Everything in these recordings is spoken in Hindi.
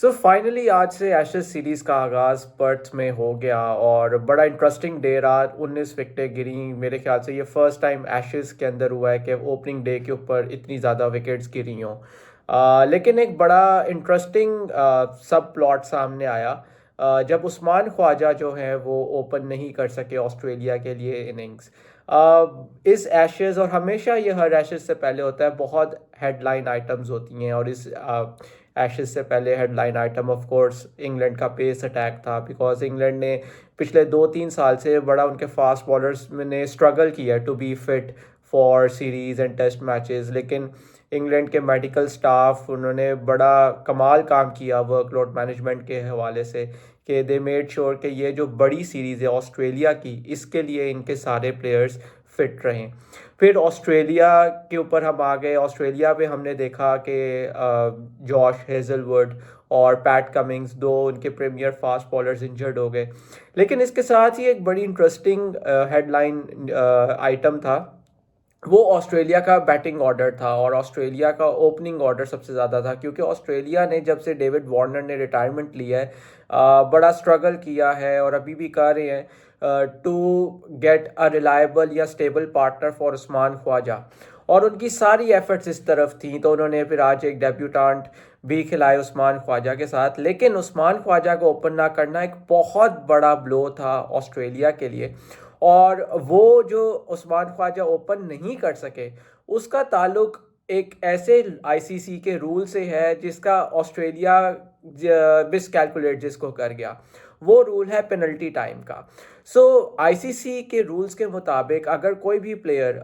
सो फाइनली आज से एशेज सीरीज़ का आगाज़ पर्थ में हो गया और बड़ा इंटरेस्टिंग डे रहा। 19 विकेटें गिरी। मेरे ख्याल से ये फर्स्ट टाइम एशेज के अंदर हुआ है कि ओपनिंग डे के ऊपर इतनी ज़्यादा विकेट्स गिरी हों। लेकिन एक बड़ा इंटरेस्टिंग सब प्लॉट सामने आया जब उस्मान ख्वाजा जो है वो ओपन नहीं कर सके ऑस्ट्रेलिया के लिए इनिंग्स। इस एशेज़ और हमेशा ये हर एशेज़ से पहले होता है, बहुत हेडलाइन आइटम्स होती हैं। और इस एशेज़ से पहले headline item of course England का पेस अटैक था, बिकॉज इंग्लैंड ने पिछले 2-3 साल से बड़ा उनके फास्ट बॉलर्स ने स्ट्रगल किया to be fit for series and test matches. लेकिन इंग्लैंड के मेडिकल स्टाफ उन्होंने बड़ा कमाल काम किया वर्कलोड मैनेजमेंट के हवाले से कि दे मेड श्योर कि ये जो बड़ी सीरीज़ है ऑस्ट्रेलिया की, इसके लिए इनके सारे प्लेयर्स फिट रहें। फिर ऑस्ट्रेलिया के ऊपर हम आ गए। ऑस्ट्रेलिया पे हमने देखा कि जॉश हेजलवुड और पैट कमिंग्स, दो उनके प्रीमियर फास्ट बॉलर्स इंजर्ड हो गए। लेकिन इसके साथ ही एक बड़ी इंटरेस्टिंग हेडलाइन आइटम था, वो ऑस्ट्रेलिया का बैटिंग ऑर्डर था। और ऑस्ट्रेलिया का ओपनिंग ऑर्डर सबसे ज़्यादा था, क्योंकि ऑस्ट्रेलिया ने जब से डेविड वार्नर ने रिटायरमेंट लिया है बड़ा स्ट्रगल किया है और अभी भी कर रहे हैं टू गेट अ रिलायबल या stable partner for Usman Khawaja. और उनकी सारी एफर्ट्स इस तरफ थी, तो उन्होंने फिर आज एक डेब्यूटांट भी खिलाए उस्मान ख्वाजा के साथ। लेकिन उस्मान ख्वाजा को ओपन ना करना एक बहुत बड़ा ब्लो था ऑस्ट्रेलिया के लिए। और वो जो उस्मान ख्वाजा ओपन नहीं कर सके, उसका ताल्लुक एक ऐसे आईसीसी के रूल से है जिसका ऑस्ट्रेलिया मिसकैलकुलेट जिसको कर गया। वो रूल है पेनल्टी टाइम का। सो आईसीसी के रूल्स के मुताबिक अगर कोई भी प्लेयर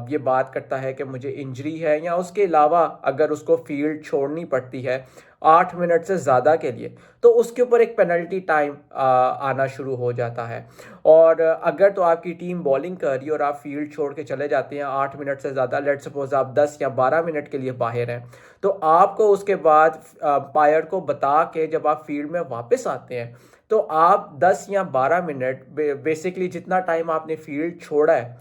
ये बात करता है कि मुझे इंजरी है, या उसके अलावा अगर उसको फील्ड छोड़नी पड़ती है 8 मिनट से ज़्यादा के लिए, तो उसके ऊपर एक पेनल्टी टाइम आना शुरू हो जाता है। और अगर तो आपकी टीम बॉलिंग कर रही है और आप फील्ड छोड़ के चले जाते हैं 8 मिनट से ज़्यादा, लेट सपोज आप 10 या 12 मिनट के लिए बाहर हैं, तो आपको उसके बाद पायर को बता के जब आप फील्ड में वापस आते हैं, तो आप 10 या 12 मिनट बेसिकली जितना टाइम आपने फील्ड छोड़ा है,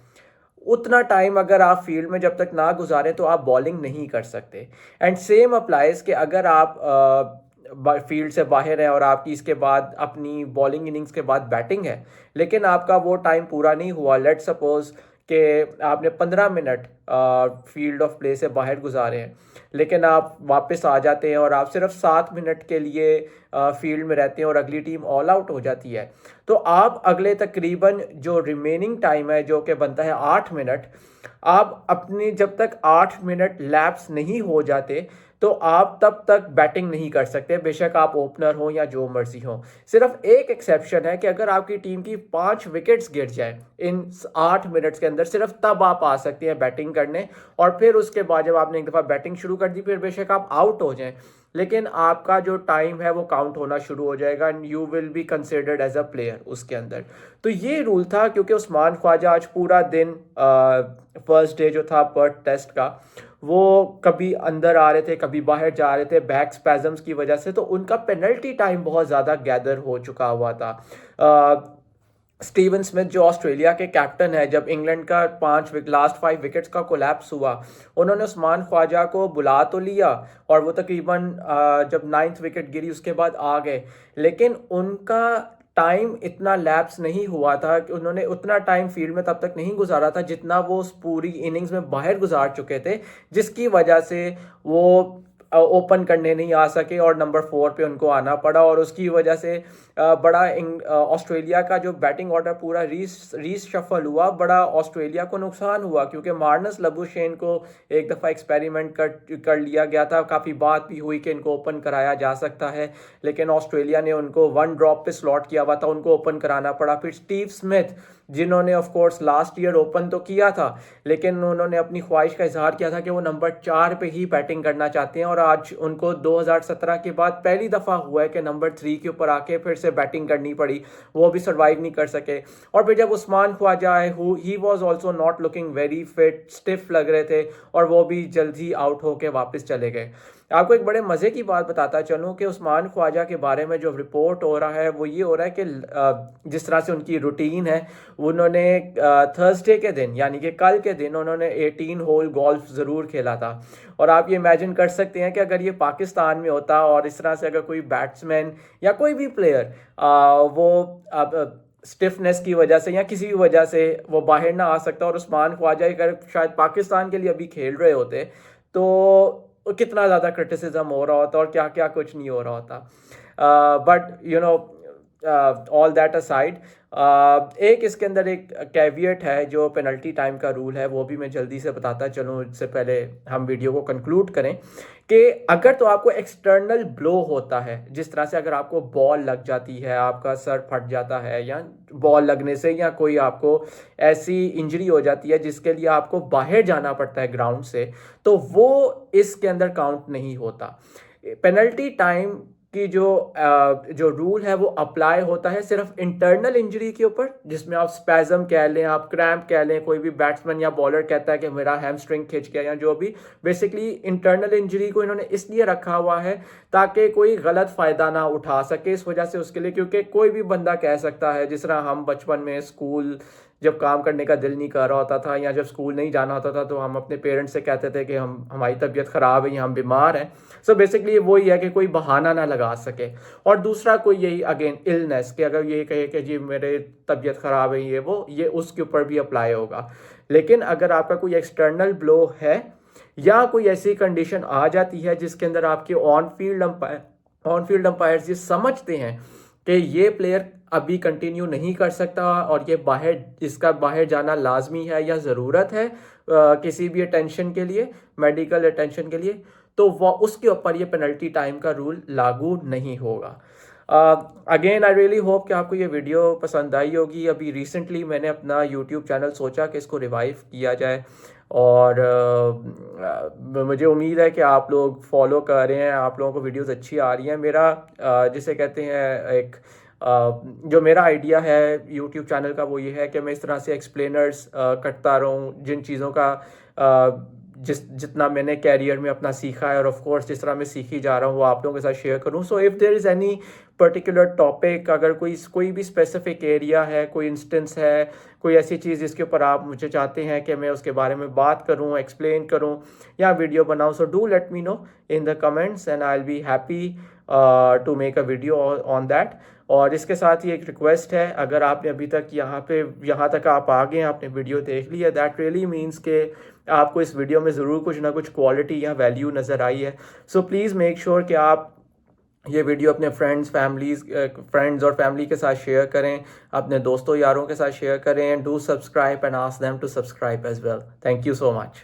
उतना टाइम अगर आप फील्ड में जब तक ना गुजारें तो आप बॉलिंग नहीं कर सकते। एंड सेम अप्लाइज कि अगर आप फील्ड से बाहर हैं और आपकी इसके बाद अपनी बॉलिंग इनिंग्स के बाद बैटिंग है, लेकिन आपका वो टाइम पूरा नहीं हुआ, लेट सपोज कि आपने 15 मिनट फील्ड ऑफ प्ले से बाहर गुजारे हैं, लेकिन आप वापस आ जाते हैं और आप सिर्फ 7 मिनट के लिए फील्ड में रहते हैं और अगली टीम ऑल आउट हो जाती है, तो आप अगले तकरीबन जो रिमेनिंग टाइम है जो कि बनता है 8 मिनट, आप अपनी जब तक 8 मिनट लैप्स नहीं हो जाते तो आप तब तक बैटिंग नहीं कर सकते, बेशक आप ओपनर हो या जो मर्जी हो। सिर्फ एक एक्सेप्शन है कि अगर आपकी टीम की 5 विकेट्स गिर जाए इन 8 मिनट्स के अंदर, सिर्फ तब आप आ सकते हैं बैटिंग करने। और फिर उसके बाद जब आपने एक दफ़ा बैटिंग शुरू कर दी, फिर बेशक आप आउट हो जाएं, लेकिन आपका जो टाइम है वो काउंट होना शुरू हो जाएगा and you will be considered as a player उसके अंदर। तो ये रूल था, क्योंकि उस्मान ख्वाजा आज पूरा दिन फर्स्ट डे जो था पर्थ टेस्ट का, वो कभी अंदर आ रहे थे कभी बाहर जा रहे थे बैक स्पैजम्स की वजह से, तो उनका पेनल्टी टाइम बहुत ज़्यादा गैदर हो चुका हुआ था। स्टीवन स्मिथ जो ऑस्ट्रेलिया के कैप्टन है, जब इंग्लैंड का लास्ट 5 विकेट्स का कोलैप्स हुआ, उन्होंने उस्मान ख्वाजा को बुला तो लिया और वो तकरीबन जब 9th विकेट गिरी उसके बाद आ गए, लेकिन उनका टाइम इतना लैप्स नहीं हुआ था कि उन्होंने उतना टाइम फील्ड में तब तक नहीं गुजारा था जितना वो उस पूरी इनिंग्स में बाहर गुजार चुके थे, जिसकी वजह से वो ओपन करने नहीं आ सके और नंबर 4 पे उनको आना पड़ा। और उसकी वजह से बड़ा ऑस्ट्रेलिया का जो बैटिंग ऑर्डर पूरा रीशफल हुआ, बड़ा ऑस्ट्रेलिया को नुकसान हुआ, क्योंकि मार्नस लबुशेन को एक दफ़ा एक्सपेरिमेंट कर लिया गया था, काफ़ी बात भी हुई कि इनको ओपन कराया जा सकता है, लेकिन ऑस्ट्रेलिया ने उनको 1 ड्रॉप पे स्लॉट किया हुआ था, उनको ओपन कराना पड़ा। फिर स्टीव स्मिथ, जिन्होंने of course last year open तो किया था, लेकिन उन्होंने अपनी ख्वाहिश का इजहार किया था कि वो नंबर 4 पे ही बैटिंग करना चाहते हैं, और आज उनको 2017 के बाद पहली दफ़ा हुआ है कि नंबर 3 के ऊपर आके फिर से बैटिंग करनी पड़ी, वो भी सर्वाइव नहीं कर सके। और फिर जब उस्मान ख्वाजा आए, he was also not looking very fit, stiff लग रहे थे, और वो भी जल्द ही आउट होके वापस चले गए। आपको एक बड़े मज़े की बात बताता चलूँ कि उस्मान ख्वाजा के बारे में जो रिपोर्ट हो रहा है वो ये हो रहा है कि जिस तरह से उनकी रूटीन है, उन्होंने थर्सडे के दिन यानी कि कल के दिन उन्होंने 18 होल गोल्फ ज़रूर खेला था। और आप ये इमेजिन कर सकते हैं कि अगर ये पाकिस्तान में होता और इस तरह से अगर कोई बैट्समैन या कोई भी प्लेयर वो अब स्टिफनेस की वजह से या किसी भी वजह से वो बाहर ना आ सकता, और उस्मान ख्वाजा अगर शायद पाकिस्तान के लिए अभी खेल रहे होते तो कितना ज़्यादा क्रिटिसिज्म हो रहा होता और क्या क्या कुछ नहीं हो रहा होता। But you know, all that aside, एक इसके अंदर एक कैवियट है जो पेनल्टी टाइम का रूल है, वो भी मैं जल्दी से बताता चलूँ इससे पहले हम वीडियो को कंक्लूड करें कि अगर तो आपको एक्सटर्नल ब्लो होता है, जिस तरह से अगर आपको बॉल लग जाती है, आपका सर फट जाता है या बॉल लगने से या कोई आपको ऐसी इंजरी हो जाती है जिसके लिए आपको बाहर जाना पड़ता है ग्राउंड से, तो वो इसके अंदर काउंट नहीं होता। पेनल्टी टाइम की जो रूल है वो अप्लाई होता है सिर्फ इंटरनल इंजरी के ऊपर, जिसमें आप स्पैज़म कह लें, आप क्रैम्प कह लें, कोई भी बैट्समैन या बॉलर कहता है कि मेरा हैमस्ट्रिंग खिंच गया या जो भी, बेसिकली इंटरनल इंजरी को इन्होंने इसलिए रखा हुआ है ताकि कोई गलत फ़ायदा ना उठा सके इस वजह से उसके लिए, क्योंकि कोई भी बंदा कह सकता है, जिस तरह हम बचपन में स्कूल जब काम करने का दिल नहीं कर रहा होता था या जब स्कूल नहीं जाना होता था तो हम अपने पेरेंट्स से कहते थे कि हमारी तबीयत ख़राब है या हम बीमार हैं। सो बेसिकली वही है कि कोई बहाना ना लगा सके। और दूसरा कोई यही अगेन इलनेस, कि अगर ये कहे कि जी मेरे तबीयत ख़राब है ये उसके ऊपर भी अप्लाई होगा। लेकिन अगर आपका कोई एक्सटर्नल ब्लो है या कोई ऐसी कंडीशन आ जाती है जिसके अंदर आपके ऑन फील्ड अंपायर्स ये समझते हैं कि ये प्लेयर अभी कंटिन्यू नहीं कर सकता और ये इसका बाहर जाना लाजमी है या ज़रूरत है किसी भी अटेंशन के लिए, मेडिकल अटेंशन के लिए, तो वो उसके ऊपर ये पेनल्टी टाइम का रूल लागू नहीं होगा। अगेन आई रियली होप कि आपको ये वीडियो पसंद आई होगी। अभी रिसेंटली मैंने अपना यूट्यूब चैनल सोचा कि इसको रिवाइव किया जाए और मुझे उम्मीद है कि आप लोग फॉलो कर रहे हैं, आप लोगों को वीडियोस अच्छी आ रही हैं। मेरा जिसे कहते हैं एक जो मेरा आइडिया है यूट्यूब चैनल का वो ये है कि मैं इस तरह से एक्सप्लेनर्स करता रहूँ जिन चीज़ों का जितना मैंने कैरियर में अपना सीखा है और ऑफ कोर्स जिस तरह मैं सीखी जा रहा हूँ वो आप लोगों के साथ शेयर करूँ। So if there is any particular topic, अगर कोई भी स्पेसिफिक एरिया है, कोई इंस्टेंस है, कोई ऐसी चीज़ जिसके ऊपर आप मुझे चाहते हैं कि मैं उसके बारे में बात करूँ, एक्सप्लेन करूँ या वीडियो बनाऊँ, so do let me know in the comments and I will be happy to make a video on that. और इसके साथ ही एक रिक्वेस्ट है, अगर आपने अभी तक यहाँ तक आप आ गए हैं, आपने वीडियो देख ली है, दैट रियली मीन्स के आपको इस वीडियो में ज़रूर कुछ ना कुछ क्वालिटी या वैल्यू नज़र आई है। सो प्लीज़ मेक श्योर कि आप ये वीडियो अपने फ्रेंड्स और फैमिली के साथ शेयर करें, अपने दोस्तों यारों के साथ शेयर करें। Do subscribe and ask them to subscribe as well. Thank you so much.